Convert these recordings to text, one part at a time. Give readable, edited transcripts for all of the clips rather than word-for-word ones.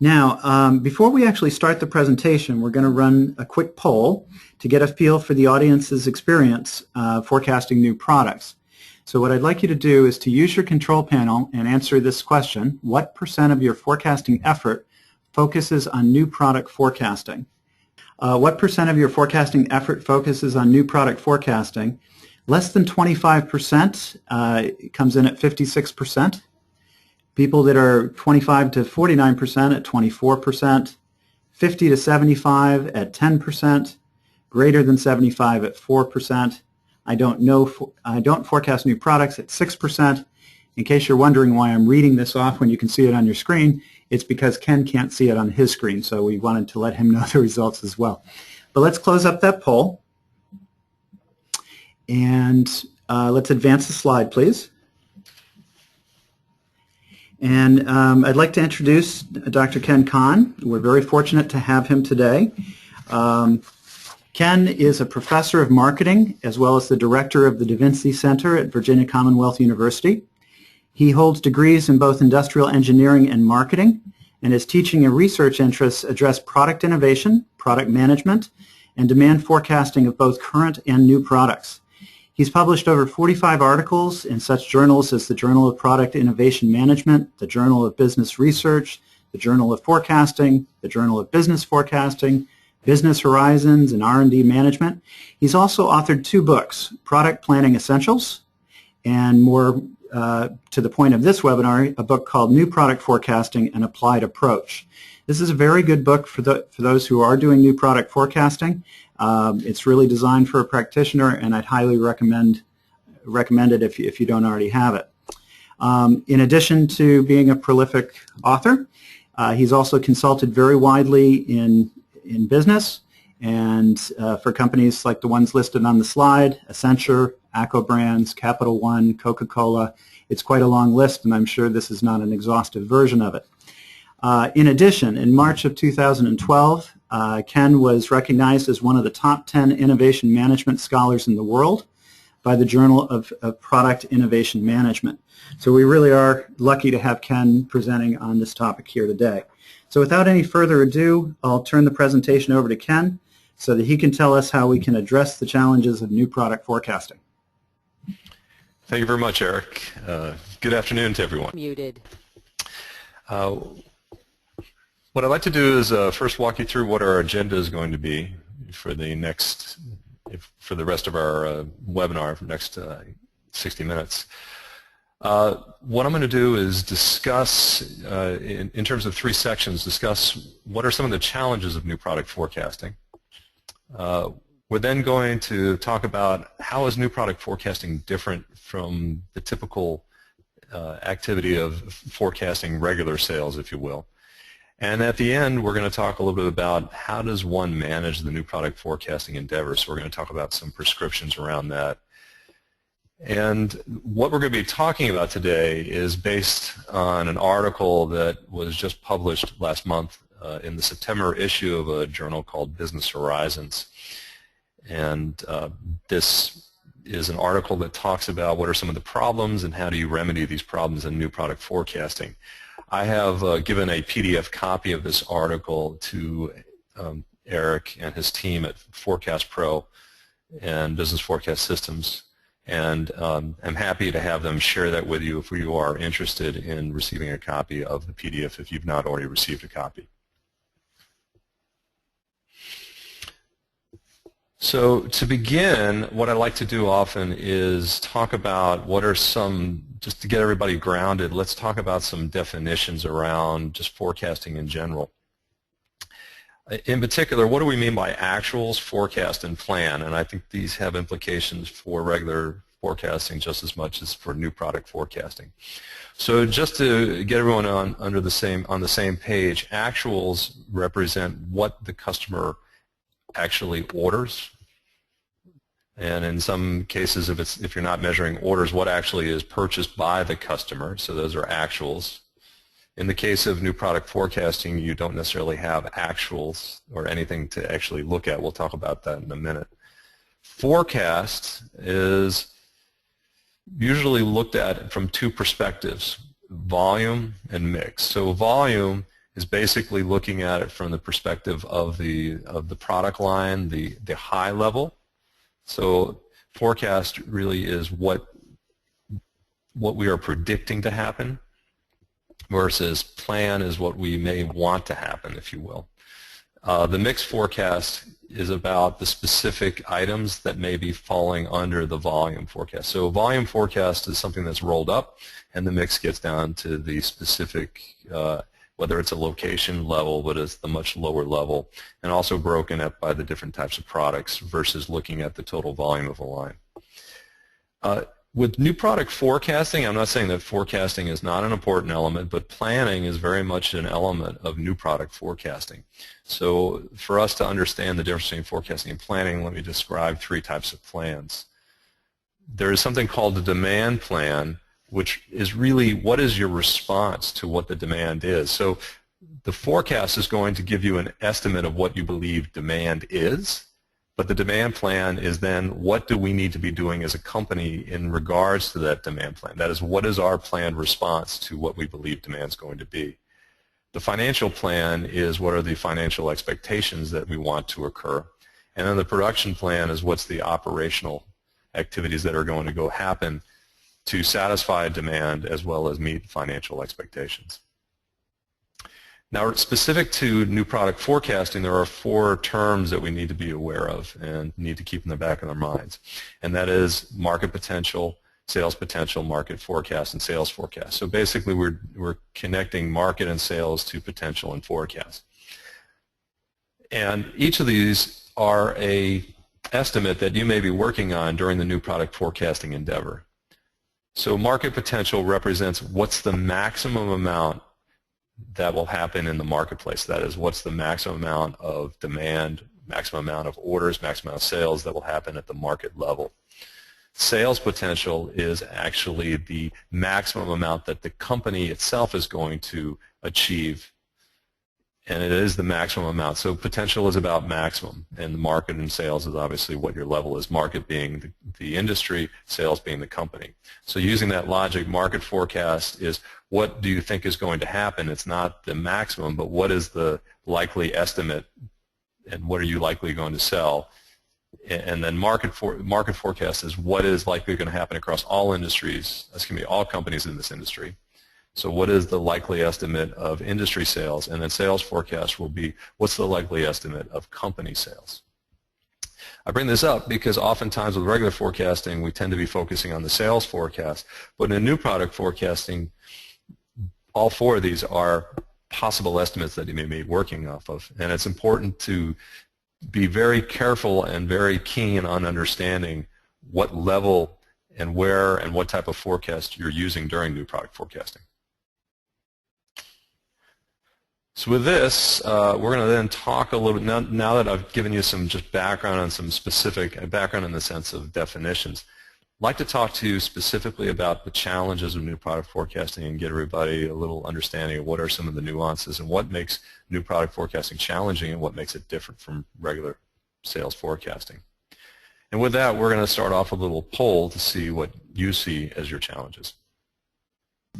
Now, before we actually start the presentation, we're going to run a quick poll to get a feel for the audience's experience forecasting new products. So what I'd like you to do is to use your control panel and answer this question: what % of your forecasting effort focuses on new product forecasting? What % of your forecasting effort focuses on new product forecasting? Less than 25% comes in at 56%. People that are 25 to 49% at 24%, 50 to 75 at 10%, greater than 75 at 4%. I don't forecast new products at 6%. In case you're wondering why I'm reading this off when you can see it on your screen, it's because Ken can't see it on his screen, so we wanted to let him know the results as well. But let's close up that poll, and let's advance the slide, please. And I'd like to introduce Dr. Ken Kahn. We're very fortunate to have him today. Ken is a professor of marketing as well as the director of the Vinci Center at Virginia Commonwealth University. He holds degrees in both industrial engineering and marketing, and his teaching and research interests address product innovation, product management, and demand forecasting of both current and new products. He's published over 45 articles in such journals as the Journal of Product Innovation Management, the Journal of Business Research, the Journal of Forecasting, the Journal of Business Forecasting, Business Horizons, and R&D Management. He's also authored 2 books, Product Planning Essentials, and more to the point of this webinar, a book called New Product Forecasting: An Applied Approach. This is a very good book for those who are doing new product forecasting. It's really designed for a practitioner, and I'd highly recommend it if you don't already have it. In addition to being a prolific author, he's also consulted very widely in business and for companies like the ones listed on the slide: Accenture, Acco Brands, Capital One, Coca-Cola. It's quite a long list, and I'm sure this is not an exhaustive version of it. In addition, in March of 2012, Ken was recognized as one of the top 10 innovation management scholars in the world by the Journal of Product Innovation Management. So we really are lucky to have Ken presenting on this topic here today. So without any further ado, I'll turn the presentation over to Ken so that he can tell us how we can address the challenges of new product forecasting. Thank you very much, Eric. Good afternoon to everyone. Muted. What I'd like to do is first walk you through what our agenda is going to be for the rest of our webinar for the next 60 minutes. What I'm going to do is discuss, in terms of 3 sections, discuss what are some of the challenges of new product forecasting. We're then going to talk about how is new product forecasting different from the typical activity of forecasting regular sales, if you will. And at the end, we're going to talk a little bit about how does one manage the new product forecasting endeavor. So we're going to talk about some prescriptions around that. And what we're going to be talking about today is based on an article that was just published last month in the September issue of a journal called Business Horizons. And this is an article that talks about what are some of the problems and how do you remedy these problems in new product forecasting. I have given a PDF copy of this article to Eric and his team at Forecast Pro and Business Forecast Systems, and I'm happy to have them share that with you if you are interested in receiving a copy of the PDF if you've not already received a copy. So to begin, what I like to do often is talk about what are some, just to get everybody grounded, let's talk about some definitions around just forecasting in general. In particular, what do we mean by actuals, forecast, and plan? And I think these have implications for regular forecasting just as much as for new product forecasting. So just to get everyone on the same page, actuals represent what the customer actually orders, and in some cases, if you're not measuring orders, what actually is purchased by the customer. So those are actuals. In the case of new product forecasting, you don't necessarily have actuals or anything to actually look at. We'll talk about that in a minute. Forecast is usually looked at from 2 perspectives, volume and mix. So volume is basically looking at it from the perspective of the product line, the high level. So forecast really is what we are predicting to happen, versus plan is what we may want to happen, if you will. The mixed forecast is about the specific items that may be falling under the volume forecast. So volume forecast is something that's rolled up, and the mix gets down to the specific, whether it's a location level, but it's the much lower level, and also broken up by the different types of products versus looking at the total volume of a line. With new product forecasting, I'm not saying that forecasting is not an important element, but planning is very much an element of new product forecasting. So for us to understand the difference between forecasting and planning, let me describe three types of plans. There is something called the demand plan, which is really what is your response to what the demand is. So the forecast is going to give you an estimate of what you believe demand is. But the demand plan is then what do we need to be doing as a company in regards to that demand plan. That is, what is our planned response to what we believe demand is going to be. The financial plan is what are the financial expectations that we want to occur. And then the production plan is what's the operational activities that are going to go happen to satisfy demand as well as meet financial expectations. Now, specific to new product forecasting, there are four terms that we need to be aware of and need to keep in the back of our minds. And that is market potential, sales potential, market forecast, and sales forecast. So basically, we're connecting market and sales to potential and forecast. And each of these are an estimate that you may be working on during the new product forecasting endeavor. So market potential represents what's the maximum amount that will happen in the marketplace. That is, what's the maximum amount of demand, maximum amount of orders, maximum amount of sales that will happen at the market level. Sales potential is actually the maximum amount that the company itself is going to achieve, and it is the maximum amount. So potential is about maximum, and the market and sales is obviously what your level is, market being the industry, sales being the company. So using that logic, market forecast is what do you think is going to happen? It's not the maximum, but what is the likely estimate and what are you likely going to sell? And then market forecast is what is likely going to happen across all industries. That's going to be all companies in this industry. So what is the likely estimate of industry sales? And then sales forecast will be what's the likely estimate of company sales. I bring this up because oftentimes with regular forecasting we tend to be focusing on the sales forecast, but in new product forecasting all four of these are possible estimates that you may be working off of, and it's important to be very careful and very keen on understanding what level and where and what type of forecast you're using during new product forecasting. So with this, we're going to then talk a little bit, now that I've given you some just background on some specific background in the sense of definitions, I'd like to talk to you specifically about the challenges of new product forecasting and get everybody a little understanding of what are some of the nuances and what makes new product forecasting challenging and what makes it different from regular sales forecasting. And with that, we're going to start off a little poll to see what you see as your challenges.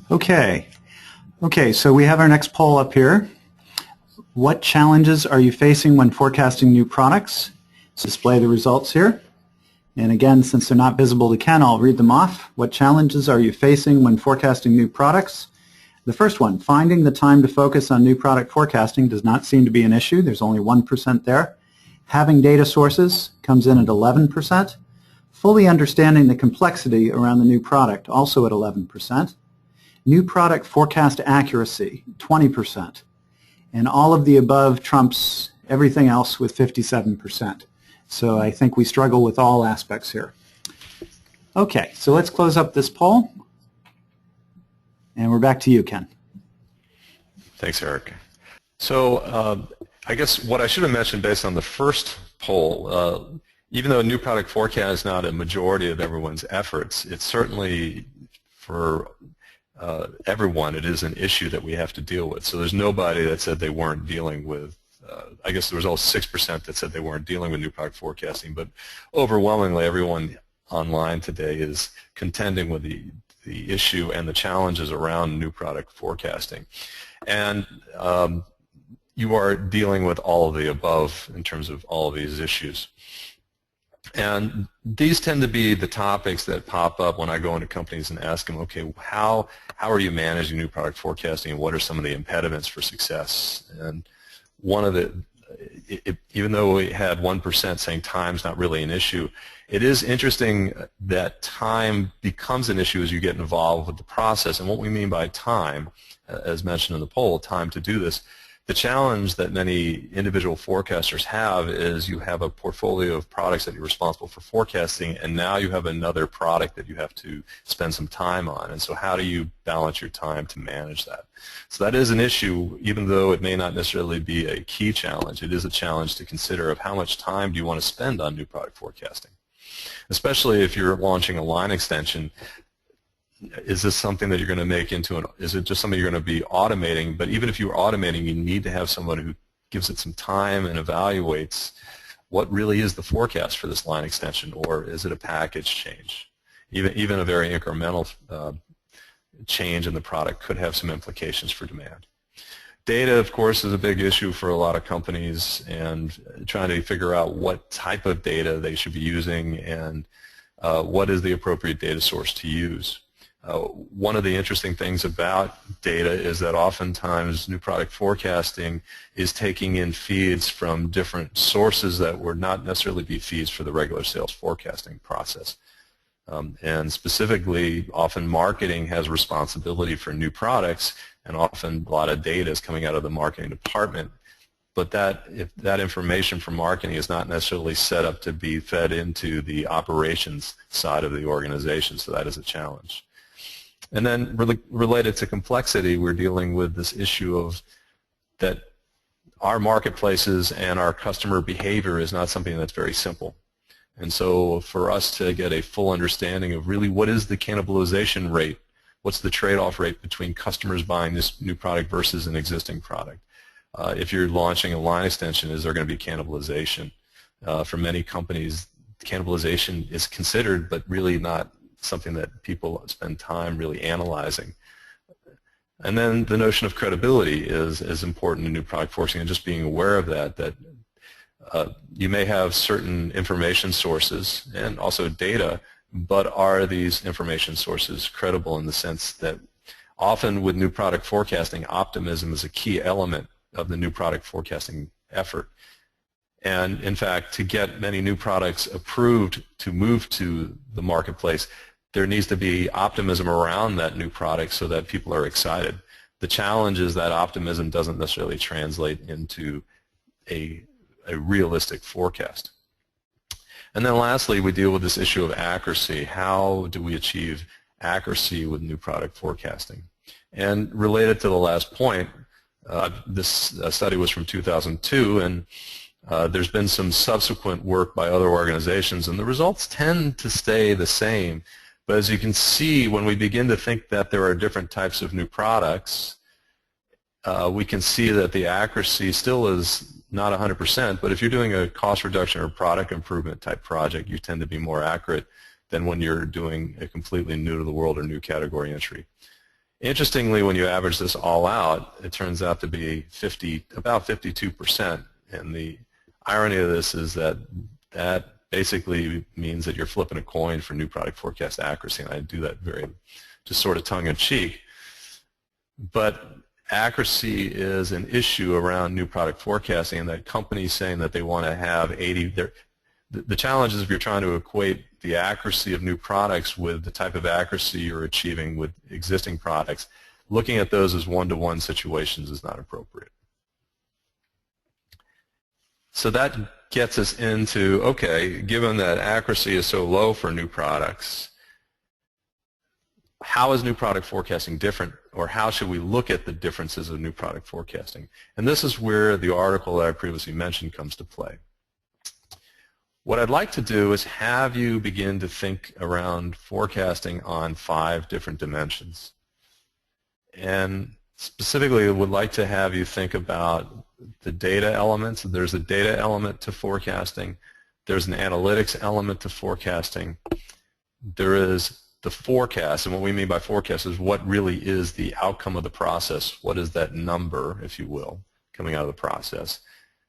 Okay, so we have our next poll up here. What challenges are you facing when forecasting new products? Let's display the results here. And again, since they're not visible to Ken, I'll read them off. What challenges are you facing when forecasting new products? The first one, finding the time to focus on new product forecasting does not seem to be an issue. There's only 1% there. Having data sources comes in at 11%. Fully understanding the complexity around the new product, also at 11%. New product forecast accuracy, 20%. And all of the above trumps everything else with 57%. So I think we struggle with all aspects here. Okay, so let's close up this poll. And we're back to you, Ken. Thanks, Eric. So I guess what I should have mentioned based on the first poll, even though new product forecast is not a majority of everyone's efforts, it's certainly for everyone, it is an issue that we have to deal with. So there's nobody that said they weren't dealing with, I guess there was all 6% that said they weren't dealing with new product forecasting, but overwhelmingly everyone online today is contending with the issue and the challenges around new product forecasting. And you are dealing with all of the above in terms of all of these issues. And these tend to be the topics that pop up when I go into companies and ask them, okay, how are you managing new product forecasting, and what are some of the impediments for success? And one of the, even though we had 1% saying time's not really an issue, it is interesting that time becomes an issue as you get involved with the process. And what we mean by time, as mentioned in the poll, time to do this, the challenge that many individual forecasters have is you have a portfolio of products that you're responsible for forecasting, and now you have another product that you have to spend some time on. And so how do you balance your time to manage that? So that is an issue, even though it may not necessarily be a key challenge. It is a challenge to consider of how much time do you want to spend on new product forecasting. Especially if you're launching a line extension, is this something that you're going to make into an, is it just something you're going to be automating? But even if you're automating, you need to have someone who gives it some time and evaluates what really is the forecast for this line extension, or is it a package change? Even a very incremental change in the product could have some implications for demand. Data, of course, is a big issue for a lot of companies, and trying to figure out what type of data they should be using and what is the appropriate data source to use. One of the interesting things about data is that oftentimes new product forecasting is taking in feeds from different sources that would not necessarily be feeds for the regular sales forecasting process. And specifically, often marketing has responsibility for new products, and often a lot of data is coming out of the marketing department. But if that information from marketing is not necessarily set up to be fed into the operations side of the organization, so that is a challenge. And then related to complexity, we're dealing with this issue of that our marketplaces and our customer behavior is not something that's very simple. And so for us to get a full understanding of really what is the cannibalization rate, what's the trade-off rate between customers buying this new product versus an existing product. If you're launching a line extension, is there going to be cannibalization? For many companies, cannibalization is considered, but really not something that people spend time really analyzing. And then the notion of credibility is important in new product forecasting, and just being aware of that you may have certain information sources and also data, but are these information sources credible in the sense that often with new product forecasting, optimism is a key element of the new product forecasting effort. And in fact, to get many new products approved to move to the marketplace, there needs to be optimism around that new product so that people are excited. The challenge is that optimism doesn't necessarily translate into a realistic forecast. And then lastly, we deal with this issue of accuracy. How do we achieve accuracy with new product forecasting? And related to the last point, this study was from 2002, and there's been some subsequent work by other organizations, and the results tend to stay the same. But as you can see, when we begin to think that there are different types of new products, we can see that the accuracy still is not 100%, but if you're doing a cost reduction or product improvement type project, you tend to be more accurate than when you're doing a completely new to the world or new category entry. Interestingly, when you average this all out, it turns out to be about 52%, and the irony of this is that basically means that you're flipping a coin for new product forecast accuracy, and I do that very just sort of tongue-in-cheek. But accuracy is an issue around new product forecasting, and that companies saying that they want to have 80. The challenge is if you're trying to equate the accuracy of new products with the type of accuracy you're achieving with existing products, looking at those as one-to-one situations is not appropriate. So that gets us into, okay, given that accuracy is so low for new products, how is new product forecasting different, or how should we look at the differences of new product forecasting? And this is where the article that I previously mentioned comes to play. What I'd like to do is have you begin to think around forecasting on 5 different dimensions. And specifically, I would like to have you think about the data elements. There's a data element to forecasting. There's an analytics element to forecasting. There is the forecast, and what we mean by forecast is what really is the outcome of the process. What is that number, if you will, coming out of the process?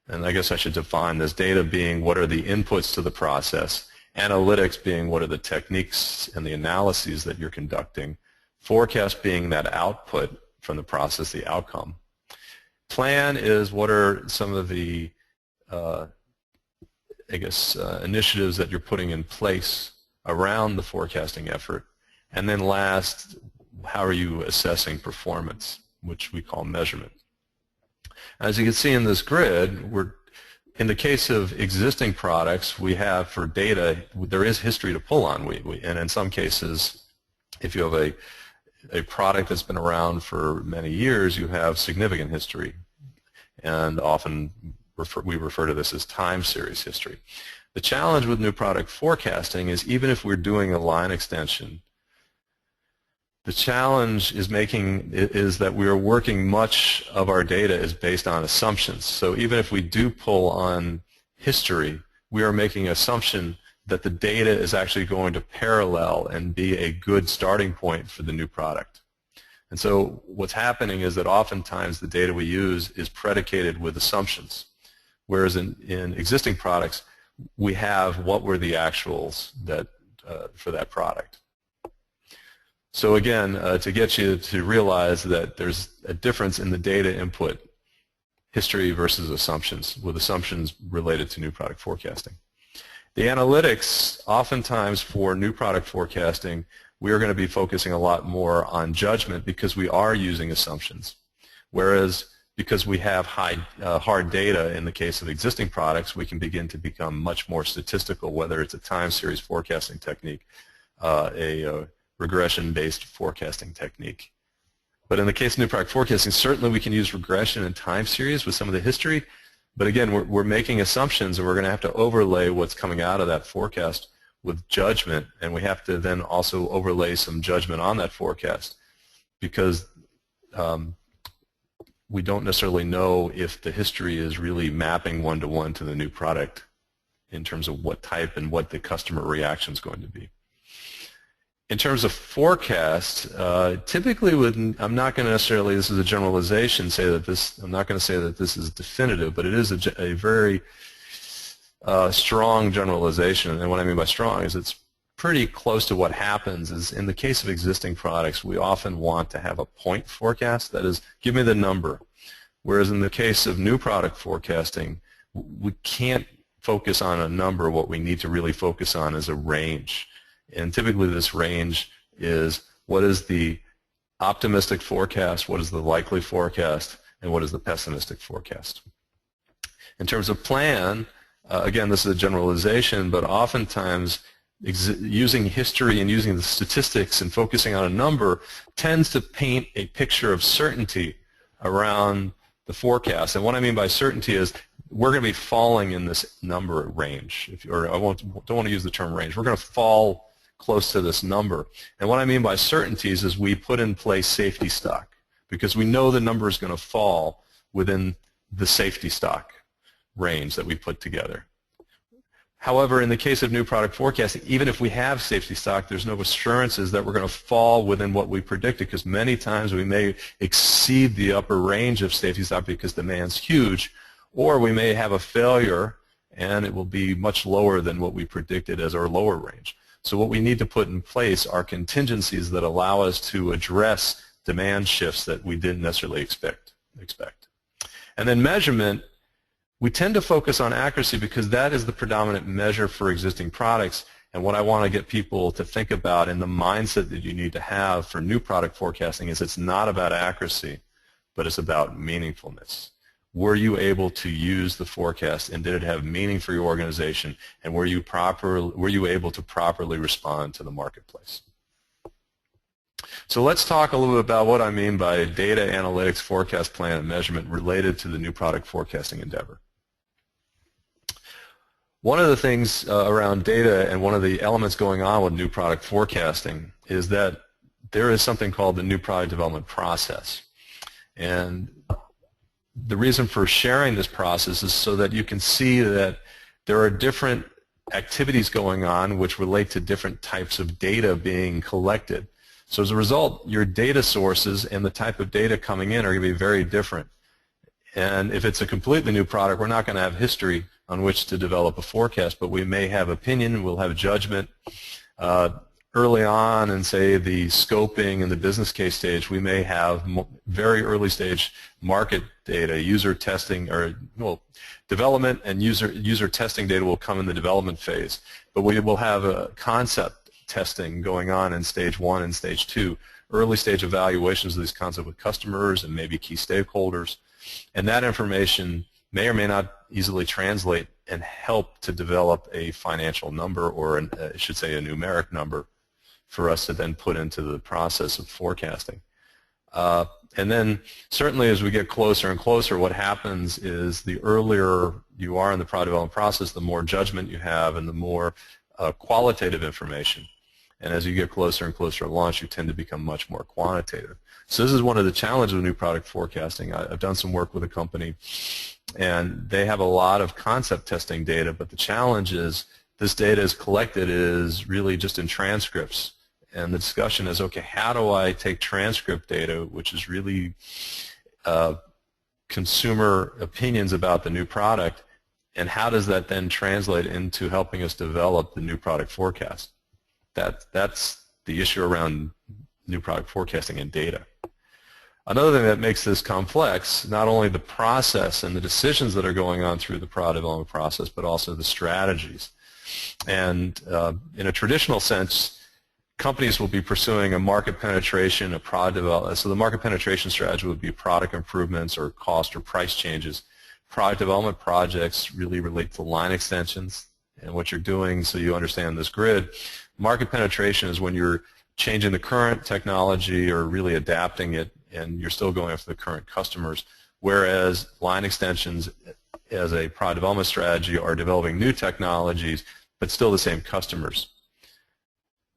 And I guess I should define this: data being what are the inputs to the process, analytics being what are the techniques and the analyses that you're conducting, forecast being that output from the process, the outcome. Plan is what are some of the initiatives that you're putting in place around the forecasting effort. And then last, how are you assessing performance, which we call measurement. As you can see in this grid, in the case of existing products, we have for data, there is history to pull on. And in some cases, if you have a product that's been around for many years, you have significant history. And often we refer to this as time series history. The challenge with new product forecasting is even if we're doing a line extension, the challenge is that we are working, much of our data is based on assumptions. So even if we do pull on history, we are making an assumption that the data is actually going to parallel and be a good starting point for the new product. And so what's happening is that oftentimes the data we use is predicated with assumptions, whereas in existing products, we have what were the actuals that for that product. So again, to get you to realize that there's a difference in the data input, history versus assumptions, with assumptions related to new product forecasting. The analytics, oftentimes for new product forecasting, we are going to be focusing a lot more on judgment because we are using assumptions. Whereas because we have hard data in the case of existing products, we can begin to become much more statistical, whether it's a time series forecasting technique, a regression-based forecasting technique. But in the case of new product forecasting, certainly we can use regression and time series with some of the history, but again, we're making assumptions, and we're going to have to overlay what's coming out of that forecast with judgment, and we have to then also overlay some judgment on that forecast because we don't necessarily know if the history is really mapping one-to-one to the new product in terms of what type and what the customer reaction is going to be. In terms of forecast, typically I'm not going to necessarily, this is a generalization, say that this, I'm not going to say that this is definitive, but it is a very strong generalization. And what I mean by strong is it's pretty close to what happens is in the case of existing products, we often want to have a point forecast, that is, give me the number. Whereas in the case of new product forecasting, we can't focus on a number. What we need to really focus on is a range. And typically this range is what is the optimistic forecast, what is the likely forecast, and what is the pessimistic forecast. In terms of plan, again, this is a generalization, but oftentimes using history and using the statistics and focusing on a number tends to paint a picture of certainty around the forecast. And what I mean by certainty is we're going to be falling in this number range. Or I don't want to use the term range. We're going to fall close to this number. And what I mean by certainties is we put in place safety stock because we know the number is going to fall within the safety stock range that we put together. However, in the case of new product forecasting, even if we have safety stock, there's no assurances that we're going to fall within what we predicted because many times we may exceed the upper range of safety stock because demand's huge, or we may have a failure and it will be much lower than what we predicted as our lower range. So what we need to put in place are contingencies that allow us to address demand shifts that we didn't necessarily expect. And then measurement, we tend to focus on accuracy because that is the predominant measure for existing products. And what I want to get people to think about in the mindset that you need to have for new product forecasting is it's not about accuracy, but it's about meaningfulness. Were you able to use the forecast, and did it have meaning for your organization, and were you able to properly respond to the marketplace? So let's talk a little bit about what I mean by data analytics, forecast, plan, and measurement related to the new product forecasting endeavor. One of the things around data and one of the elements going on with new product forecasting is that there is something called the new product development process. And the reason for sharing this process is so that you can see that there are different activities going on which relate to different types of data being collected. So as a result, your data sources and the type of data coming in are going to be very different. And if it's a completely new product, we're not going to have history on which to develop a forecast, but we may have opinion, we'll have judgment. Early on in, say, the scoping and the business case stage, we may have very early stage market data, user testing, or well, development and user testing data will come in the development phase. But we will have a concept testing going on in stage 1 and stage 2, early stage evaluations of these concepts with customers and maybe key stakeholders. And that information may or may not easily translate and help to develop a financial number, or I should say a numeric number, for us to then put into the process of forecasting. And then certainly as we get closer and closer, what happens is the earlier you are in the product development process, the more judgment you have and the more qualitative information. And as you get closer and closer to launch, you tend to become much more quantitative. So this is one of the challenges of new product forecasting. I've done some work with a company, and they have a lot of concept testing data, but the challenge is this data is collected is really just in transcripts. And the discussion is, okay, how do I take transcript data, which is really consumer opinions about the new product, and how does that then translate into helping us develop the new product forecast? That's the issue around new product forecasting and data. Another thing that makes this complex, not only the process and the decisions that are going on through the product development process, but also the strategies. And in a traditional sense, companies will be pursuing a market penetration, a product development. So the market penetration strategy would be product improvements or cost or price changes. Product development projects really relate to line extensions and what you're doing, so you understand this grid. Market penetration is when you're changing the current technology or really adapting it, and you're still going after the current customers, whereas line extensions as a product development strategy are developing new technologies but still the same customers.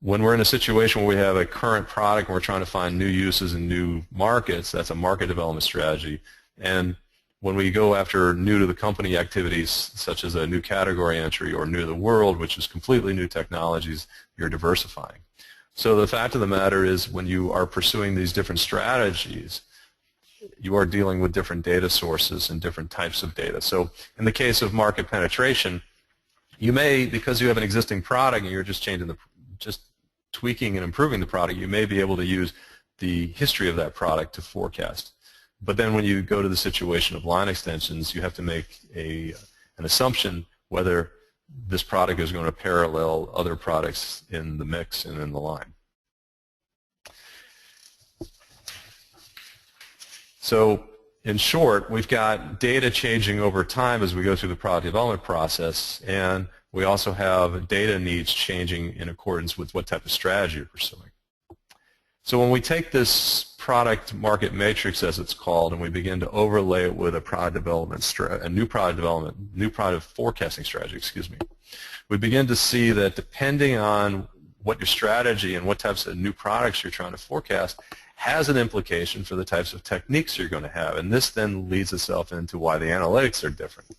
When we're in a situation where we have a current product and we're trying to find new uses in new markets, that's a market development strategy. And when we go after new to the company activities, such as a new category entry or new to the world, which is completely new technologies, you're diversifying. So the fact of the matter is, when you are pursuing these different strategies, you are dealing with different data sources and different types of data. So in the case of market penetration, you may, because you have an existing product and you're just tweaking and improving the product, you may be able to use the history of that product to forecast. But then when you go to the situation of line extensions, you have to make an assumption whether this product is going to parallel other products in the mix and in the line. So in short, we've got data changing over time as we go through the product development process, and we also have data needs changing in accordance with what type of strategy you're pursuing. So when we take this product market matrix, as it's called, and we begin to overlay it with a product development, new product forecasting strategy, we begin to see that depending on what your strategy and what types of new products you're trying to forecast has an implication for the types of techniques you're going to have. And this then leads itself into why the analytics are different.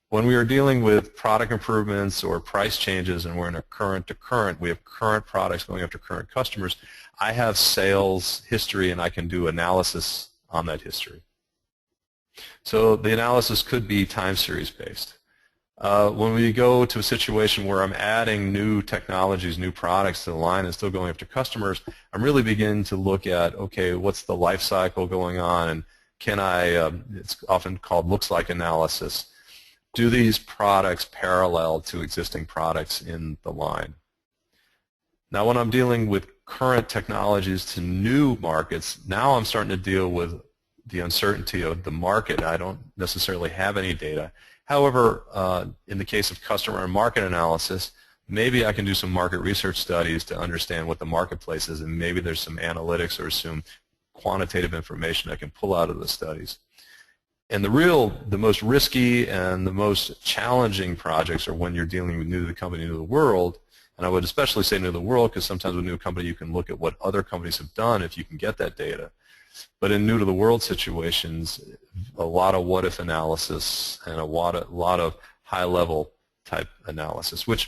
When we are dealing with product improvements or price changes and we're in a current to current, we have current products going after current customers, I have sales history and I can do analysis on that history. So the analysis could be time series based. When we go to a situation where I'm adding new technologies, new products to the line and still going after customers, I'm really beginning to look at, okay, what's the life cycle going on, and can I, it's often called looks-like analysis, do these products parallel to existing products in the line? Now when I'm dealing with current technologies to new markets, now I'm starting to deal with the uncertainty of the market. I don't necessarily have any data. However, in the case of customer and market analysis, maybe I can do some market research studies to understand what the marketplace is, and maybe there's some analytics or some quantitative information I can pull out of the studies. And the most risky and the most challenging projects are when you're dealing with new to the company, new to the world. And I would especially say new to the world, because sometimes with a new company you can look at what other companies have done if you can get that data. But in new to the world situations, a lot of what-if analysis and a lot of high-level type analysis, which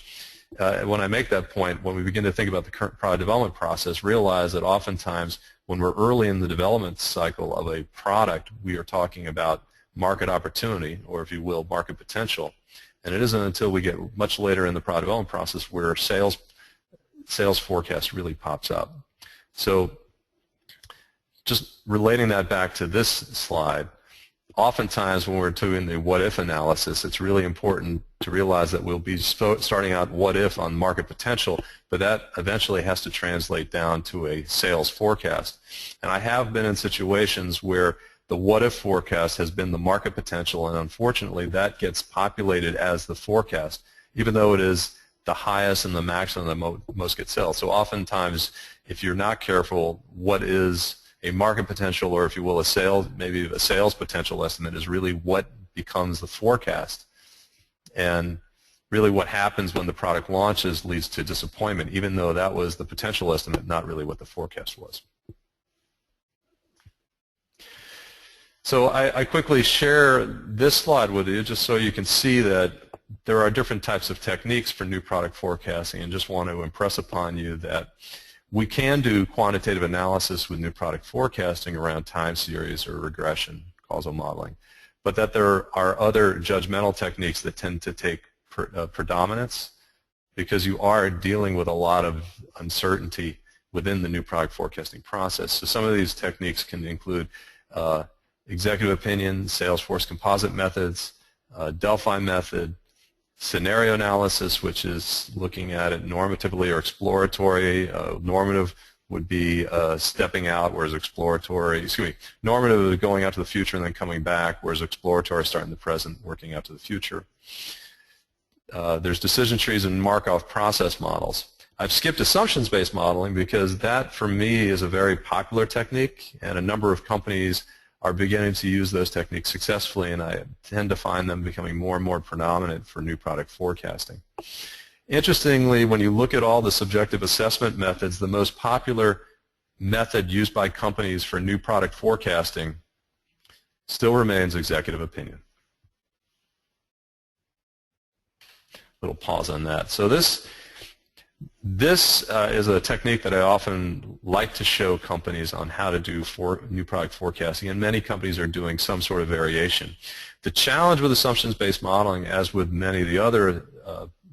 when I make that point, when we begin to think about the current product development process, realize that oftentimes when we're early in the development cycle of a product, we are talking about market opportunity, or if you will, market potential. And it isn't until we get much later in the product development process where sales forecast really pops up. So just relating that back to this slide, oftentimes when we're doing the what-if analysis, it's really important to realize that we'll be starting out what-if on market potential, but that eventually has to translate down to a sales forecast. And I have been in situations where the what-if forecast has been the market potential, and unfortunately that gets populated as the forecast, even though it is the highest and the maximum that most get sales. So oftentimes, if you're not careful, what is a market potential, or if you will, maybe a sales potential estimate, is really what becomes the forecast. And really what happens when the product launches leads to disappointment, even though that was the potential estimate, not really what the forecast was. So I quickly share this slide with you just so you can see that there are different types of techniques for new product forecasting, and just want to impress upon you that we can do quantitative analysis with new product forecasting around time series or regression, causal modeling, but that there are other judgmental techniques that tend to take predominance, because you are dealing with a lot of uncertainty within the new product forecasting process. So some of these techniques can include executive opinion, Salesforce composite methods, Delphi method, scenario analysis, which is looking at it normatively or exploratory. Normative would be stepping out, whereas normative is going out to the future and then coming back, whereas exploratory is starting the present, working out to the future. There's decision trees and Markov process models. I've skipped assumptions-based modeling because that, for me, is a very popular technique, and a number of companies are beginning to use those techniques successfully, and I tend to find them becoming more and more predominant for new product forecasting. Interestingly, when you look at all the subjective assessment methods, the most popular method used by companies for new product forecasting still remains executive opinion. Little pause on that. So this is a technique that I often like to show companies on how to do new product forecasting, and many companies are doing some sort of variation. The challenge with assumptions-based modeling, as with many of the other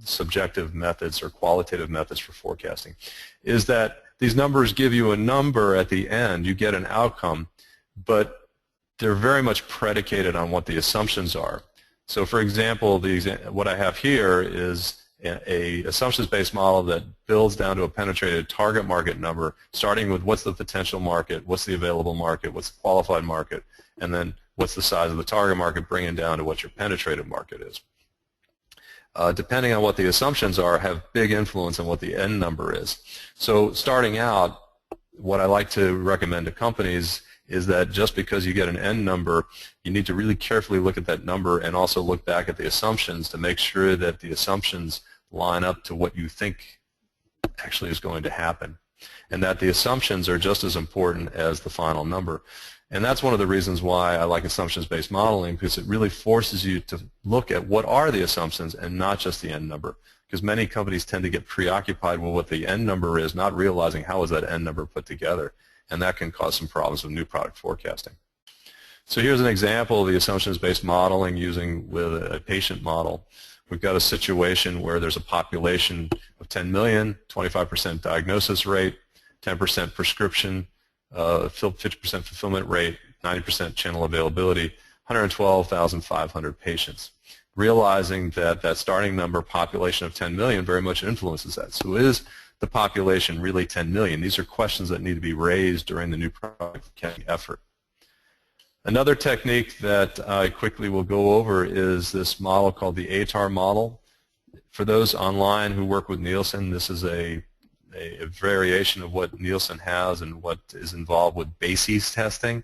subjective methods or qualitative methods for forecasting, is that these numbers give you a number at the end, you get an outcome, but they're very much predicated on what the assumptions are. So for example, what I have here is a assumptions-based model that builds down to a penetrated target market number, starting with what's the potential market, what's the available market, what's the qualified market, and then what's the size of the target market, bringing down to what your penetrated market is. Depending on what the assumptions are, have big influence on what the end number is. So starting out, what I like to recommend to companies is that just because you get an end number, you need to really carefully look at that number and also look back at the assumptions to make sure that the assumptions line up to what you think actually is going to happen, and that the assumptions are just as important as the final number. And that's one of the reasons why I like assumptions-based modeling, because it really forces you to look at what are the assumptions and not just the end number, because many companies tend to get preoccupied with what the end number is, not realizing how is that end number put together, and that can cause some problems with new product forecasting. So here's an example of the assumptions-based modeling using with a patient model. We've got a situation where there's a population of 10 million, 25% diagnosis rate, 10% prescription, 50% fulfillment rate, 90% channel availability, 112,500 patients. Realizing that that starting number population of 10 million very much influences that. So is the population really 10 million? These are questions that need to be raised during the new product forecasting effort. Another technique that I quickly will go over is this model called the Atar Model. For those online who work with Nielsen, this is a variation of what Nielsen has and what is involved with bases testing,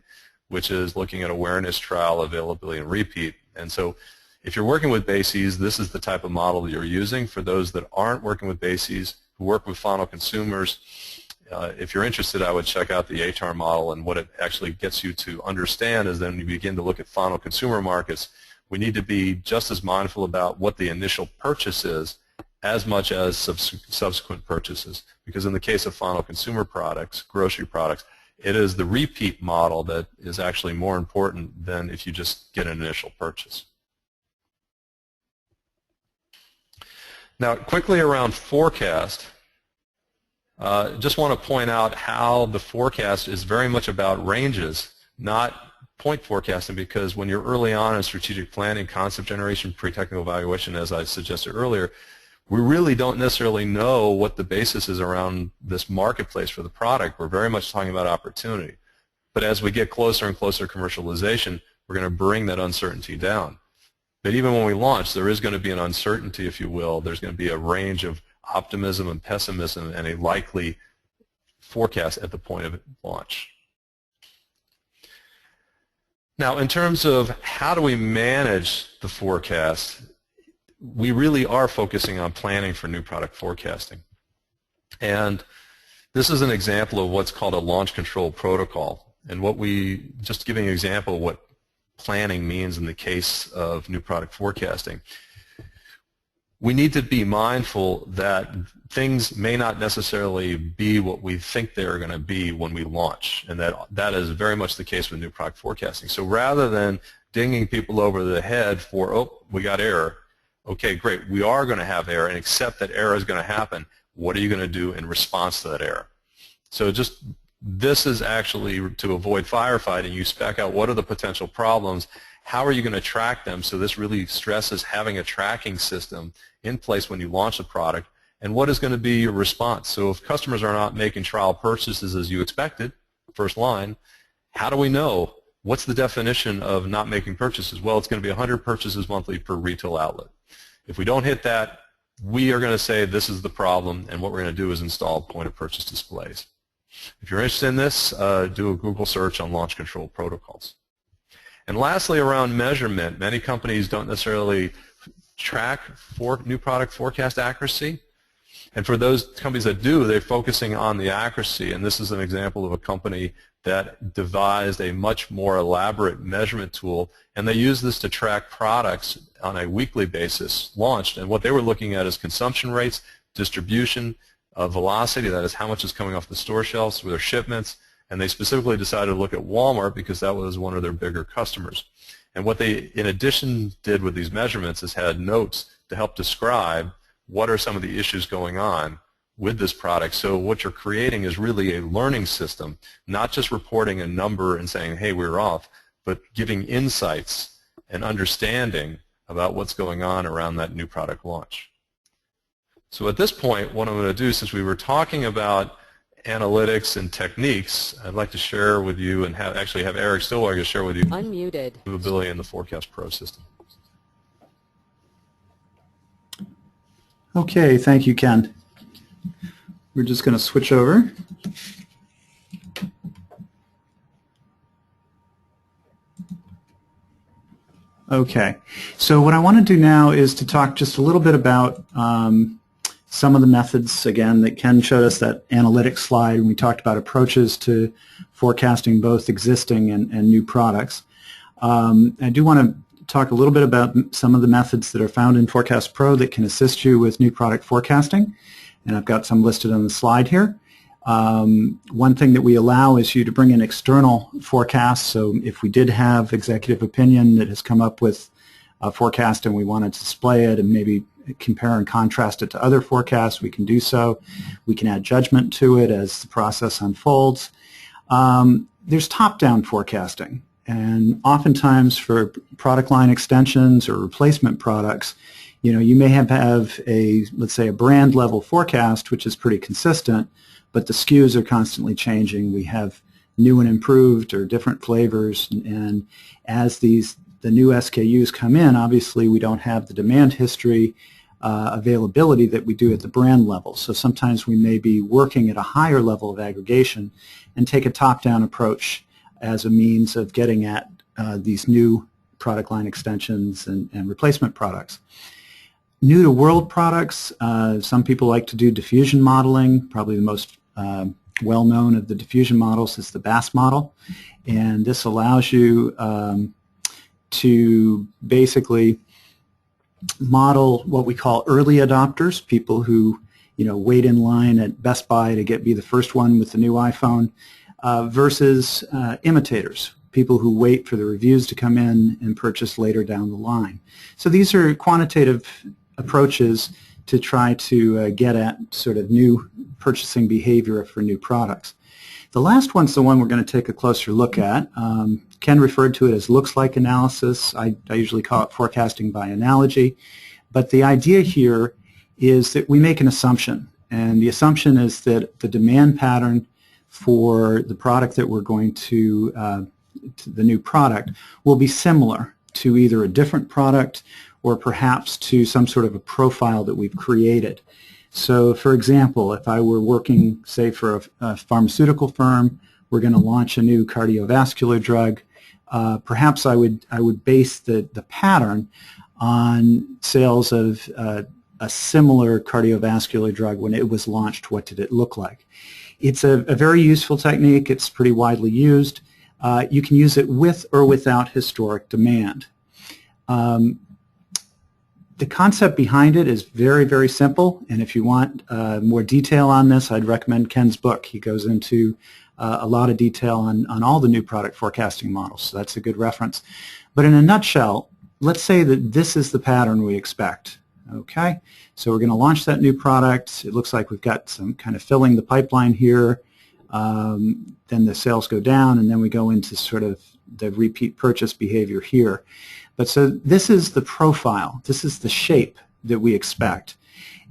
which is looking at awareness, trial, availability, and repeat. And so if you're working with bases, this is the type of model that you're using. For those that aren't working with bases, who work with final consumers, if you're interested, I would check out the Atar model, and what it actually gets you to understand is then you begin to look at final consumer markets. we need to be just as mindful about what the initial purchase is as much as subsequent purchases. Because in the case of final consumer products, grocery products, it is the repeat model that is actually more important than if you just get an initial purchase. Now, quickly around forecast, just want to point out how the forecast is very much about ranges, not point forecasting, because when you're early on in strategic planning, concept generation, pre-technical evaluation, as I suggested earlier, we really don't necessarily know what the basis is around this marketplace for the product. We're very much talking about opportunity. But as we get closer and closer to commercialization, we're going to bring that uncertainty down. But even when we launch, there is going to be an uncertainty, if you will. There's going to be a range of optimism and pessimism and a likely forecast at the point of launch. Now, in terms of how do we manage the forecast, we really are focusing on planning for new product forecasting. And this is an example of what's called a launch control protocol. And just giving an example of what planning means in the case of new product forecasting. We need to be mindful that things may not necessarily be what we think they're going to be when we launch, and that is very much the case with new product forecasting. So rather than dinging people over the head for, oh, we got error, okay, great, we are going to have error, and accept that error is going to happen. What are you going to do in response to that error? So this is actually to avoid firefighting. You spec out what are the potential problems, how are you going to track them, so this really stresses having a tracking system in place when you launch a product, and what is going to be your response. So if customers are not making trial purchases as you expected, first line, how do we know? What's the definition of not making purchases? Well, it's going to be 100 purchases monthly per retail outlet. If we don't hit that, we are going to say this is the problem, and what we're going to do is install point-of-purchase displays. If you're interested in this, do a Google search on launch control protocols. And lastly, around measurement, many companies don't necessarily track for new product forecast accuracy. And for those companies that do, they're focusing on the accuracy. And this is an example of a company that devised a much more elaborate measurement tool, and they use this to track products on a weekly basis launched. And what they were looking at is consumption rates, distribution, velocity, that is how much is coming off the store shelves with their shipments, and they specifically decided to look at Walmart because that was one of their bigger customers. And what they, in addition, did with these measurements is had notes to help describe what are some of the issues going on with this product. So what you're creating is really a learning system, not just reporting a number and saying, hey, we're off, but giving insights and understanding about what's going on around that new product launch. So at this point, what I'm going to do, since we were talking about analytics and techniques, I'd like to share with you and actually have Eric Stillwater share with you Unmuted. ability in the Forecast Pro system. Okay, thank you, Ken. We're just going to switch over. Okay, so what I want to do now is to talk just a little bit about some of the methods, again, that Ken showed us, that analytics slide, and we talked about approaches to forecasting both existing and new products. I do want to talk a little bit about some of the methods that are found in Forecast Pro that can assist you with new product forecasting, and I've got some listed on the slide here. One thing that we allow is you to bring in external forecasts, so if we did have executive opinion that has come up with a forecast and we want to display it and maybe compare and contrast it to other forecasts, we can do so. We can add judgment to it as the process unfolds. There's top-down forecasting, and oftentimes for product line extensions or replacement products, you may have let's say a brand level forecast which is pretty consistent, but the SKUs are constantly changing. We have new and improved or different flavors, and as the new SKUs come in, obviously we don't have the demand history availability that we do at the brand level. So sometimes we may be working at a higher level of aggregation and take a top-down approach as a means of getting at these new product line extensions and replacement products. New to world products, some people like to do diffusion modeling. Probably the most well-known of the diffusion models is the BAS model, and this allows you to basically model what we call early adopters, people who wait in line at Best Buy to be the first one with the new iPhone, versus imitators, people who wait for the reviews to come in and purchase later down the line. So these are quantitative approaches to try to get at sort of new purchasing behavior for new products. The last one's the one we're going to take a closer look at. Ken referred to it as looks-like analysis. I usually call it forecasting by analogy. But the idea here is that we make an assumption. And the assumption is that the demand pattern for the product that we're going to the new product, will be similar to either a different product or perhaps to some sort of a profile that we've created. So, for example, if I were working, say, for a pharmaceutical firm, we're going to launch a new cardiovascular drug, perhaps I would base the pattern on sales of a similar cardiovascular drug when it was launched. What did it look like? It's a very useful technique. It's pretty widely used. You can use it with or without historic demand. The concept behind it is very, very simple, and if you want more detail on this, I'd recommend Ken's book. He goes into a lot of detail on all the new product forecasting models, so that's a good reference. But in a nutshell, let's say that this is the pattern we expect. Okay, so we're going to launch that new product. It looks like we've got some kind of filling the pipeline here. Then the sales go down, and then we go into sort of the repeat purchase behavior here. But so this is the profile. This is the shape that we expect.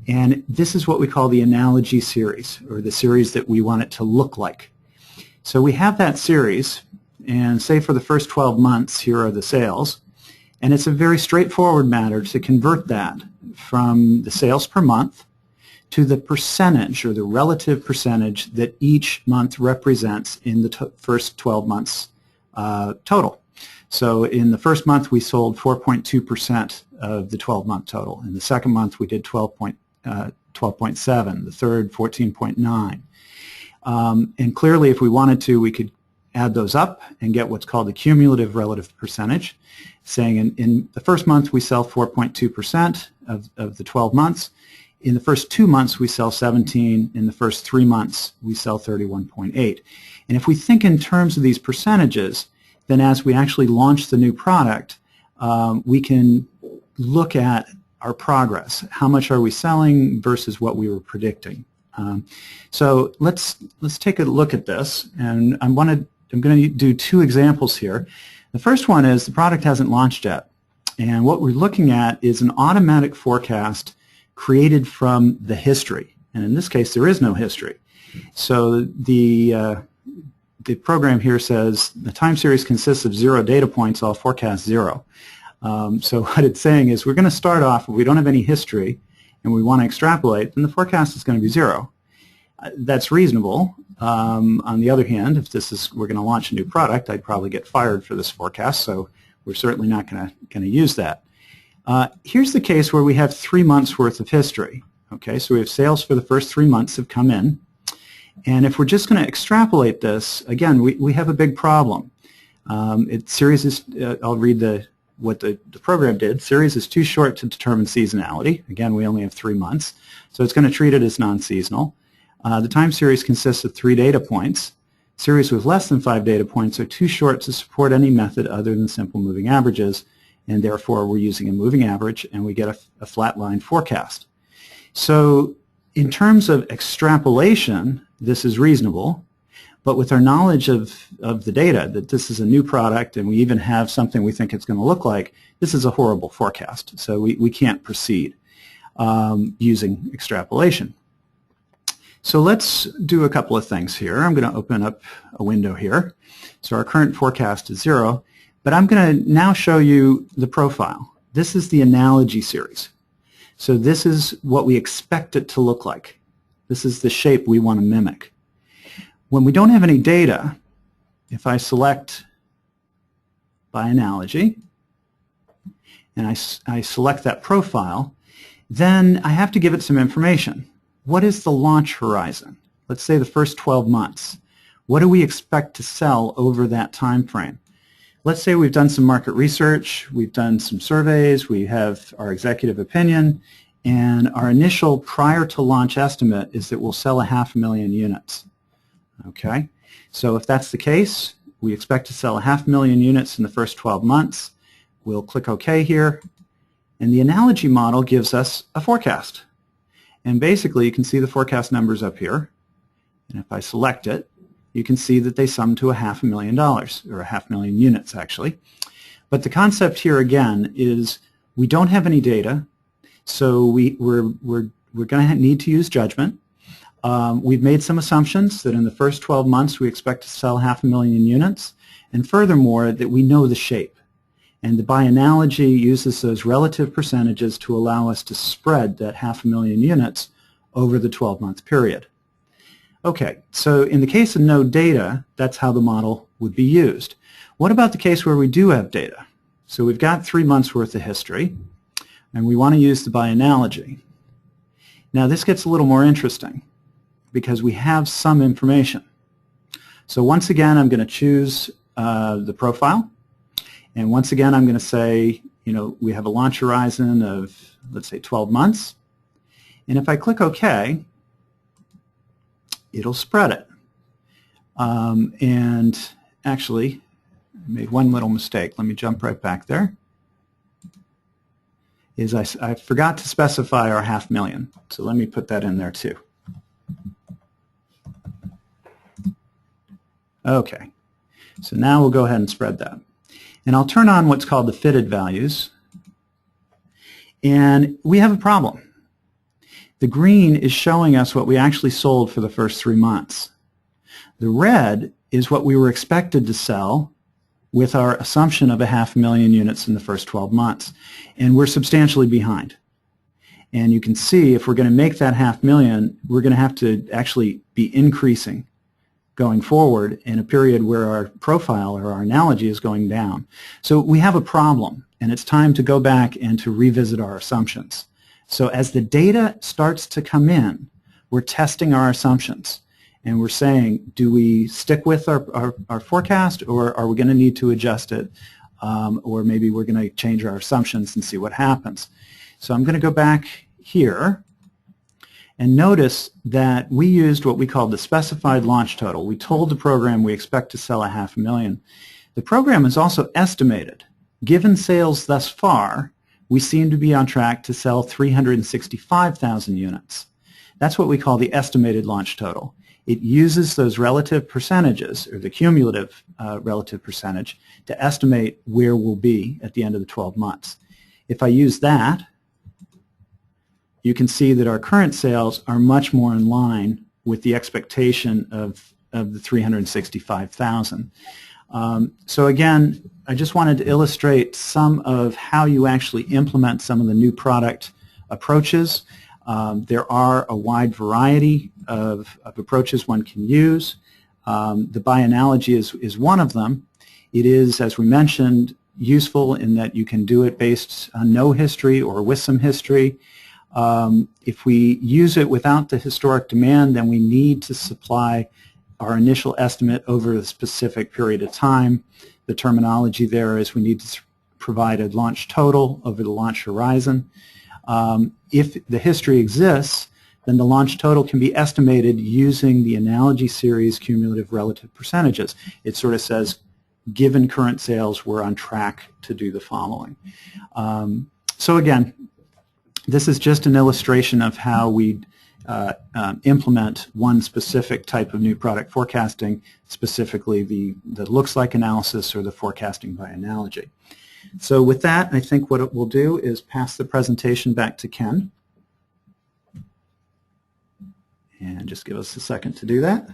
And this is what we call the analogy series, or the series that we want it to look like. So we have that series, and say for the first 12 months, here are the sales. And it's a very straightforward matter to convert that from the sales per month to the percentage, or the relative percentage, that each month represents in the first 12 months total. So in the first month we sold 4.2% of the 12-month total. In the second month we did 12.7, the third 14.9. And clearly if we wanted to, we could add those up and get what's called the cumulative relative percentage, saying in the first month we sell 4.2% of the 12 months. In the first 2 months we sell 17. In the first 3 months we sell 31.8. And if we think in terms of these percentages, then as we actually launch the new product, we can look at our progress. How much are we selling versus what we were predicting? So let's take a look at this, and I'm going to do two examples here. The first one is the product hasn't launched yet, and what we're looking at is an automatic forecast created from the history, and in this case there is no history. So the program here says the time series consists of 0 data points, I'll forecast 0. So what it's saying is we're going to start off, if we don't have any history and we want to extrapolate, then the forecast is going to be 0. That's reasonable. On the other hand, if we're going to launch a new product, I'd probably get fired for this forecast, so we're certainly not going to use that. Here's the case where we have 3 months worth of history. Okay, so we have sales for the first 3 months have come in. And if we're just going to extrapolate this, again, we have a big problem. Series is, I'll read what the program did. Series is too short to determine seasonality. Again, we only have 3 months, so it's going to treat it as non-seasonal. The time series consists of 3 data points. Series with less than 5 data points are too short to support any method other than simple moving averages, and therefore we're using a moving average, and we get a flat line forecast. So in terms of extrapolation, this is reasonable, but with our knowledge of the data, that this is a new product and we even have something we think it's going to look like, this is a horrible forecast. So we can't proceed using extrapolation. So let's do a couple of things here. I'm going to open up a window here. So our current forecast is 0, but I'm going to now show you the profile. This is the analogy series. So this is what we expect it to look like. This is the shape we want to mimic. When we don't have any data, if I select by analogy, and I select that profile, then I have to give it some information. What is the launch horizon? Let's say the first 12 months. What do we expect to sell over that time frame? let's say we've done some market research, we've done some surveys, we have our executive opinion, and our initial prior to launch estimate is that we'll sell 500,000 units. Okay, so if that's the case, we expect to sell 500,000 units in the first 12 months. We'll click OK here, and the analogy model gives us a forecast. And basically, you can see the forecast numbers up here, and if I select it, you can see that they sum to $500,000, or 500,000 units actually. But the concept here again is we don't have any data, so we're going to need to use judgment. We've made some assumptions that in the first 12 months we expect to sell 500,000 units, and furthermore that we know the shape. And the by analogy uses those relative percentages to allow us to spread that 500,000 units over the 12-month period. Okay, so in the case of no data, that's how the model would be used. What about the case where we do have data? So we've got 3 months worth of history, and we want to use the by analogy. Now this gets a little more interesting because we have some information. So once again, I'm going to choose the profile, and once again, I'm going to say, you know, we have a launch horizon of, let's say, 12 months. And if I click OK, it'll spread it. And actually, I made one little mistake. Let me jump right back there. I forgot to specify our 500,000. So let me put that in there too. Okay. So now we'll go ahead and spread that. And I'll turn on what's called the fitted values. And we have a problem. The green is showing us what we actually sold for the first 3 months. The red is what we were expected to sell with our assumption of 500,000 units in the first 12 months. And we're substantially behind. And you can see if we're going to make that 500,000, we're going to have to actually be increasing going forward in a period where our profile or our analogy is going down. So we have a problem, and it's time to go back and to revisit our assumptions. So as the data starts to come in, we're testing our assumptions, and we're saying, do we stick with our forecast, or are we going to need to adjust it, or maybe we're going to change our assumptions and see what happens. So I'm going to go back here, and notice that we used what we call the specified launch total. We told the program we expect to sell 500,000. The program is also estimated. Given sales thus far, we seem to be on track to sell 365,000 units. That's what we call the estimated launch total. It uses those relative percentages, or the cumulative relative percentage, to estimate where we'll be at the end of the 12 months. If I use that, you can see that our current sales are much more in line with the expectation of the 365,000. So again, I just wanted to illustrate some of how you actually implement some of the new product approaches. There are a wide variety of approaches one can use. The by analogy is one of them. It is, as we mentioned, useful in that you can do it based on no history or with some history. If we use it without the historic demand, then we need to supply our initial estimate over a specific period of time. The terminology there is we need to provide a launch total over the launch horizon. If the history exists, then the launch total can be estimated using the analogy series cumulative relative percentages. It sort of says, given current sales, we're on track to do the following. So again, this is just an illustration of how we implement one specific type of new product forecasting, specifically the looks-like analysis or the forecasting by analogy. So with that, I think what we'll do is pass the presentation back to Ken. And just give us a second to do that.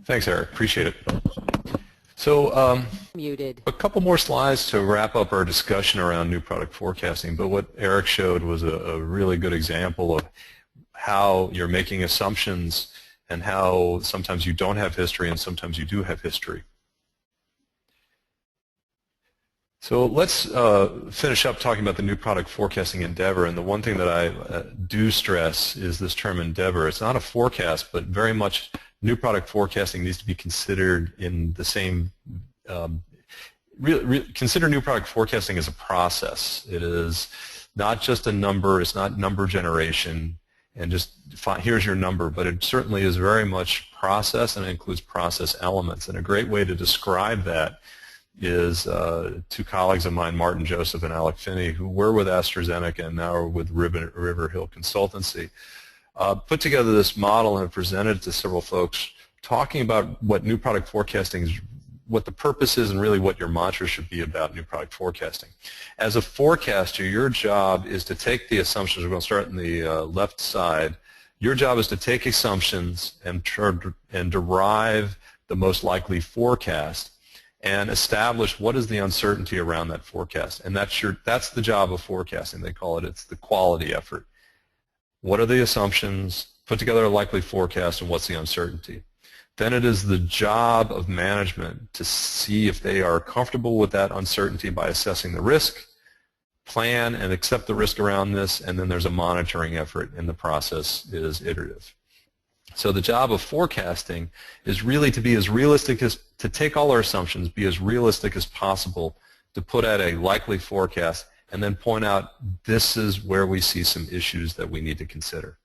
Thanks, Eric. Appreciate it. So Muted. a couple more slides to wrap up our discussion around new product forecasting, but what Eric showed was a really good example of how you're making assumptions and how sometimes you don't have history and sometimes you do have history. So let's finish up talking about the new product forecasting endeavor, and the one thing that I do stress is this term endeavor. It's not a forecast, but very much new product forecasting needs to be considered in the same, consider new product forecasting as a process. It is not just a number, it's not number generation, and just here's your number, but it certainly is very much process, and it includes process elements. And a great way to describe that is two colleagues of mine, Martin Joseph and Alec Finney, who were with AstraZeneca and now are with River Hill Consultancy, put together this model and have presented it to several folks, talking about what new product forecasting is, what the purpose is, and really what your mantra should be about new product forecasting. As a forecaster, your job is to take the assumptions. We're going to start on the left side. Your job is to take assumptions and derive the most likely forecast and establish what is the uncertainty around that forecast. And that's the job of forecasting. They call it, it's the quality effort. What are the assumptions? Put together a likely forecast, and what's the uncertainty? Then it is the job of management to see if they are comfortable with that uncertainty by assessing the risk, plan and accept the risk around this, and then there's a monitoring effort, and the process is iterative. So the job of forecasting is really to be as realistic as, to take all our assumptions, be as realistic as possible, to put out a likely forecast, and then point out this is where we see some issues that we need to consider.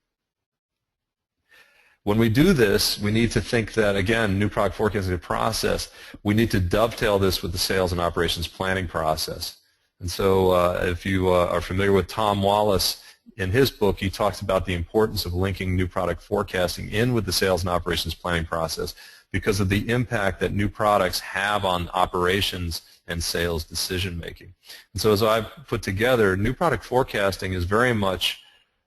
When we do this, we need to think that, again, new product forecasting process, we need to dovetail this with the sales and operations planning process. And so if you are familiar with Tom Wallace, in his book, he talks about the importance of linking new product forecasting in with the sales and operations planning process because of the impact that new products have on operations and sales decision making. And so as I've put together, new product forecasting is very much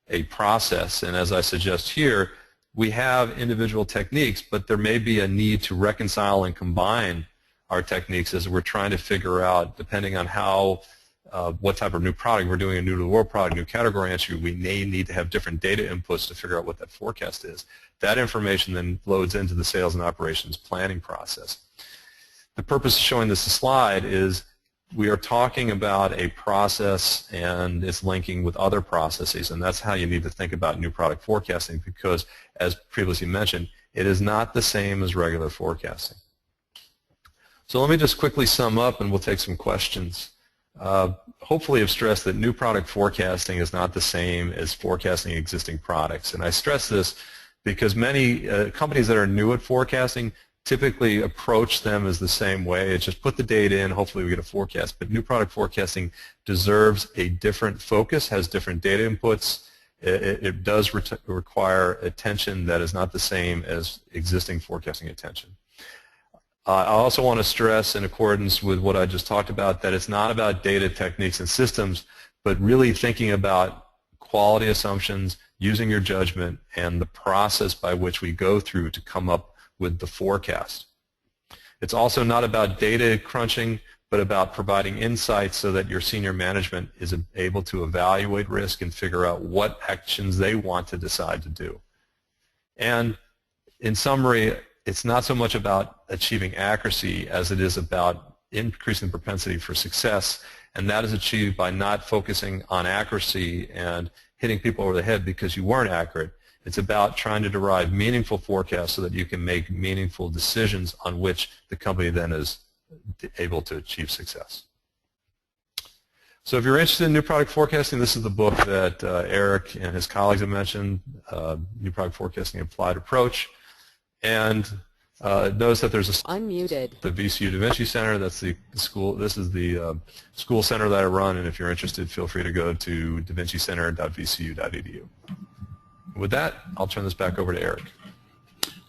a process, and as I suggest here, we have individual techniques, but there may be a need to reconcile and combine our techniques as we're trying to figure out, depending on how, what type of new product we're doing, a new-to-the-world product, new category entry, we may need to have different data inputs to figure out what that forecast is. That information then loads into the sales and operations planning process. The purpose of showing this slide is we are talking about a process and it's linking with other processes, and that's how you need to think about new product forecasting because, as previously mentioned, it is not the same as regular forecasting. So let me just quickly sum up and we'll take some questions. Hopefully I've stressed that new product forecasting is not the same as forecasting existing products, and I stress this because many companies that are new at forecasting typically approach them as the same way. It's just put the data in, hopefully we get a forecast. But new product forecasting deserves a different focus, has different data inputs. It does require attention that is not the same as existing forecasting attention. I also want to stress, in accordance with what I just talked about, that it's not about data, techniques, and systems, but really thinking about quality assumptions, using your judgment, and the process by which we go through to come up with the forecast. It's also not about data crunching, but about providing insights so that your senior management is able to evaluate risk and figure out what actions they want to decide to do. And in summary, it's not so much about achieving accuracy as it is about increasing propensity for success, and that is achieved by not focusing on accuracy and hitting people over the head because you weren't accurate. It's about trying to derive meaningful forecasts so that you can make meaningful decisions on which the company then is able to achieve success. So if you're interested in new product forecasting, this is the book that Eric and his colleagues have mentioned, New Product Forecasting Applied Approach. And notice that there's the VCU Da Vinci Center. That's the school. This is the school center that I run, and if you're interested, feel free to go to davincicenter.vcu.edu. With that, I'll turn this back over to Eric.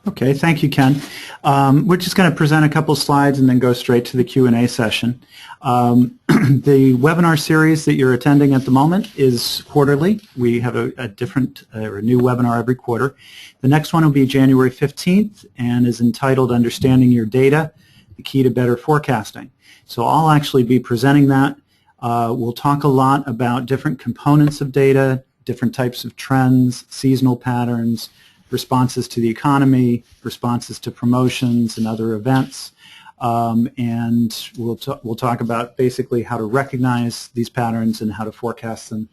Okay, thank you, Ken. We're just going to present a couple slides and then go straight to the Q&A session. The webinar series that you're attending at the moment is quarterly. We have a different or a new webinar every quarter. The next one will be January 15th and is entitled Understanding Your Data, the Key to Better Forecasting. So I'll actually be presenting that. We'll talk a lot about different components of data, different types of trends, seasonal patterns, responses to the economy, responses to promotions and other events, and we'll talk about basically how to recognize these patterns and how to forecast them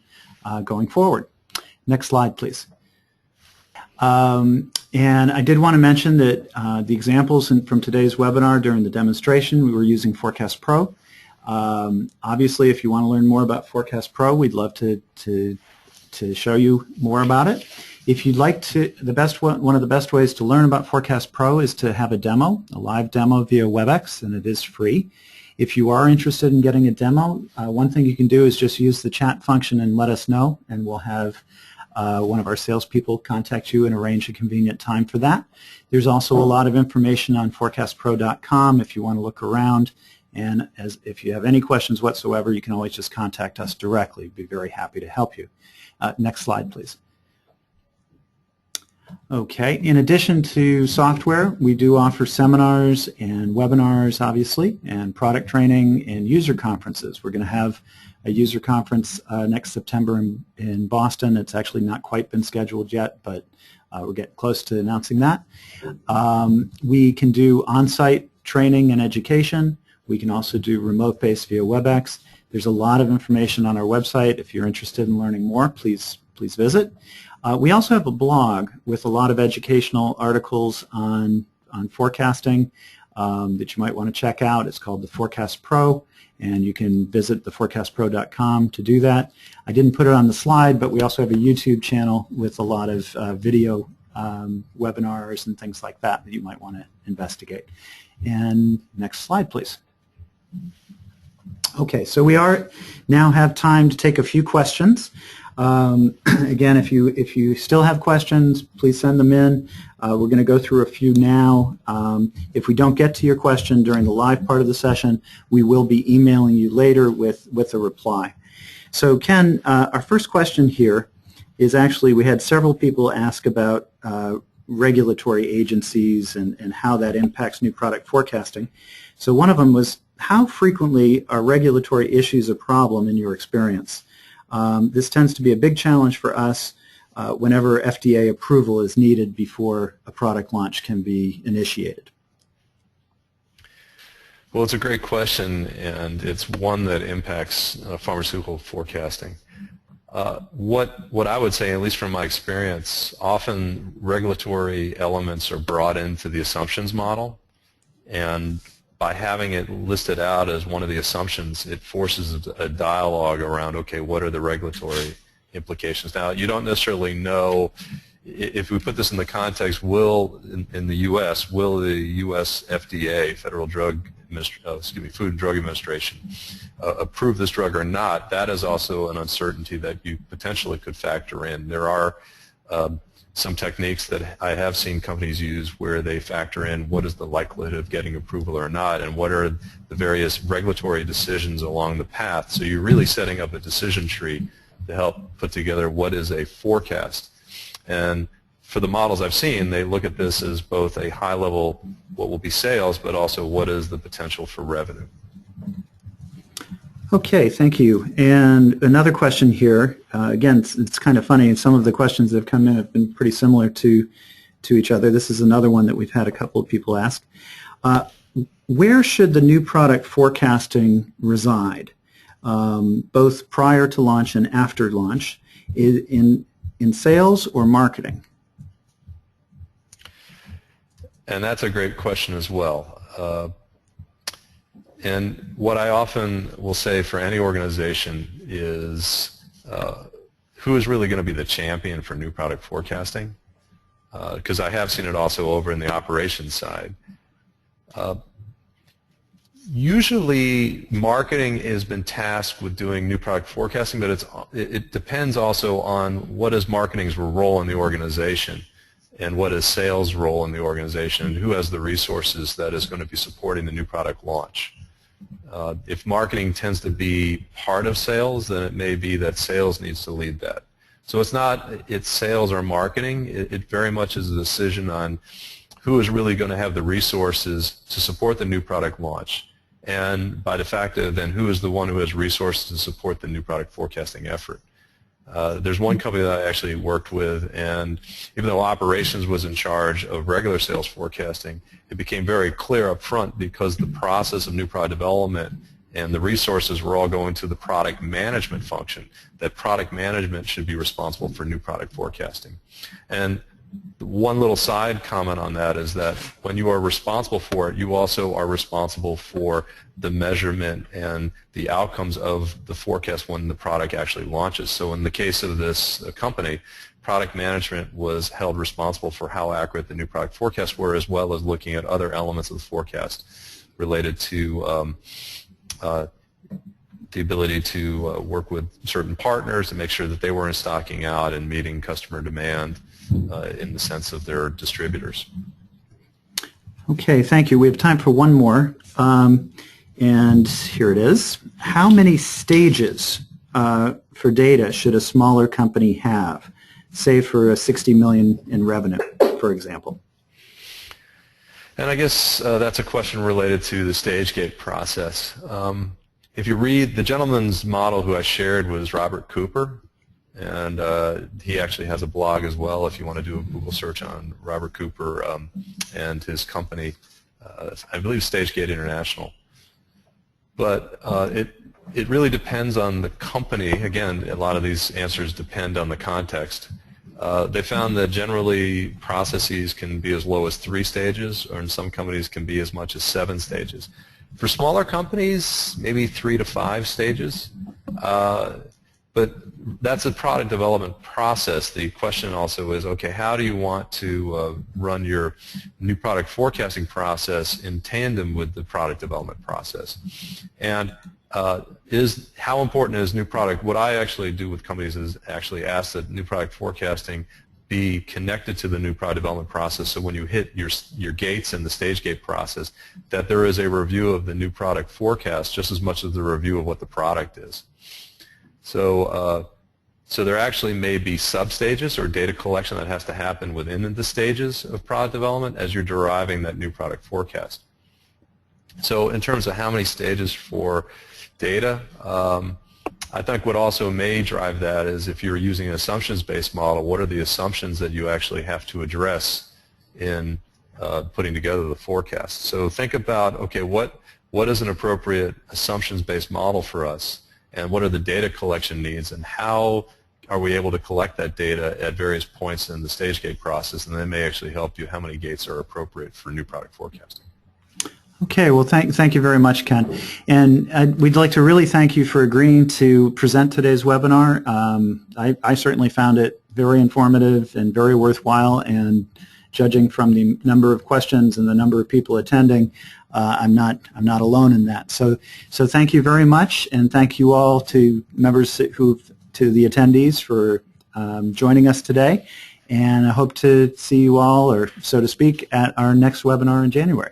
going forward. Next slide, please. And I did want to mention that the examples from today's webinar during the demonstration, we were using Forecast Pro. Obviously, if you want to learn more about Forecast Pro, we'd love to show you more about it. If you'd like to, one of the best ways to learn about Forecast Pro is to have a demo, a live demo via WebEx, and it is free. If you are interested in getting a demo, one thing you can do is just use the chat function and let us know, and we'll have one of our salespeople contact you and arrange a convenient time for that. There's also a lot of information on forecastpro.com if you want to look around, and if you have any questions whatsoever, you can always just contact us directly. We'd be very happy to help you. Next slide, please. Okay, in addition to software, we do offer seminars and webinars, obviously, and product training and user conferences. We're going to have a user conference next September in Boston. It's actually not quite been scheduled yet, but we're getting close to announcing that. We can do on-site training and education. We can also do remote-based via WebEx. There's a lot of information on our website. If you're interested in learning more, please visit. We also have a blog with a lot of educational articles on forecasting that you might want to check out. It's called The Forecast Pro, and you can visit theforecastpro.com to do that. I didn't put it on the slide, but we also have a YouTube channel with a lot of video webinars and things like that that you might want to investigate. And next slide, please. Okay, so we now have time to take a few questions. Again, if you still have questions, please send them in. We're going to go through a few now. If we don't get to your question during the live part of the session, we will be emailing you later with a reply. So Ken, our first question here is actually, we had several people ask about regulatory agencies and how that impacts new product forecasting. So one of them was, how frequently are regulatory issues a problem in your experience? This tends to be a big challenge for us whenever FDA approval is needed before a product launch can be initiated. Well, it's a great question, and it's one that impacts pharmaceutical forecasting. What I would say, at least from my experience, often regulatory elements are brought into the assumptions model, and by having it listed out as one of the assumptions, it forces a dialogue around, okay, what are the regulatory implications? Now, you don't necessarily know, if we put this in the context, in the U.S., will the U.S. FDA, Food and Drug Administration, approve this drug or not? That is also an uncertainty that you potentially could factor in. There are some techniques that I have seen companies use where they factor in what is the likelihood of getting approval or not, and what are the various regulatory decisions along the path. So you're really setting up a decision tree to help put together what is a forecast. And for the models I've seen, they look at this as both a high level, what will be sales, but also what is the potential for revenue. Okay, thank you. And another question here. Again, it's kind of funny, and some of the questions that have come in have been pretty similar to each other. This is another one that we've had a couple of people ask. Where should the new product forecasting reside, both prior to launch and after launch, in sales or marketing? And that's a great question as well. And what I often will say for any organization is who is really going to be the champion for new product forecasting? Because I have seen it also over in the operations side. Usually marketing has been tasked with doing new product forecasting, but it depends also on what is marketing's role in the organization and what is sales' role in the organization, and who has the resources that is going to be supporting the new product launch. If marketing tends to be part of sales, then it may be that sales needs to lead that. So it's sales or marketing. It very much is a decision on who is really going to have the resources to support the new product launch, and by de facto, then who is the one who has resources to support the new product forecasting effort. There's one company that I actually worked with, and even though operations was in charge of regular sales forecasting, it became very clear up front, because the process of new product development and the resources were all going to the product management function, that product management should be responsible for new product forecasting. And one little side comment on that is that when you are responsible for it, you also are responsible for the measurement and the outcomes of the forecast when the product actually launches. So in the case of this company, product management was held responsible for how accurate the new product forecasts were, as well as looking at other elements of the forecast related to the ability to work with certain partners to make sure that they weren't stocking out and meeting customer demand in the sense of their distributors. Okay, thank you. We have time for one more, and here it is. How many stages for data should a smaller company have, say for a $60 million in revenue, for example? And I guess that's a question related to the stage gate process. If you read, the gentleman's model who I shared was Robert Cooper, and he actually has a blog as well if you want to do a Google search on Robert Cooper and his company, I believe StageGate International. But it really depends on the company. Again, a lot of these answers depend on the context. They found that generally processes can be as low as 3 stages, or in some companies can be as much as 7 stages. For smaller companies, maybe 3 to 5 stages. But that's a product development process. The question also is, okay, how do you want to run your new product forecasting process in tandem with the product development process? And how important is new product? What I actually do with companies is actually ask that new product forecasting be connected to the new product development process, so when you hit your gates in the stage gate process, that there is a review of the new product forecast just as much as the review of what the product is. So there actually may be sub-stages or data collection that has to happen within the stages of product development as you're deriving that new product forecast. So in terms of how many stages for data, I think what also may drive that is if you're using an assumptions-based model, what are the assumptions that you actually have to address in putting together the forecast? So think about, okay, what is an appropriate assumptions-based model for us, and what are the data collection needs, and how are we able to collect that data at various points in the stage gate process, and that may actually help you how many gates are appropriate for new product forecasting. Okay, well, thank you very much, Ken. And we'd like to really thank you for agreeing to present today's webinar. I certainly found it very informative and very worthwhile, and judging from the number of questions and the number of people attending, I'm not alone in that. So thank you very much, and thank you all to members to the attendees for joining us today. And I hope to see you all, or so to speak, at our next webinar in January.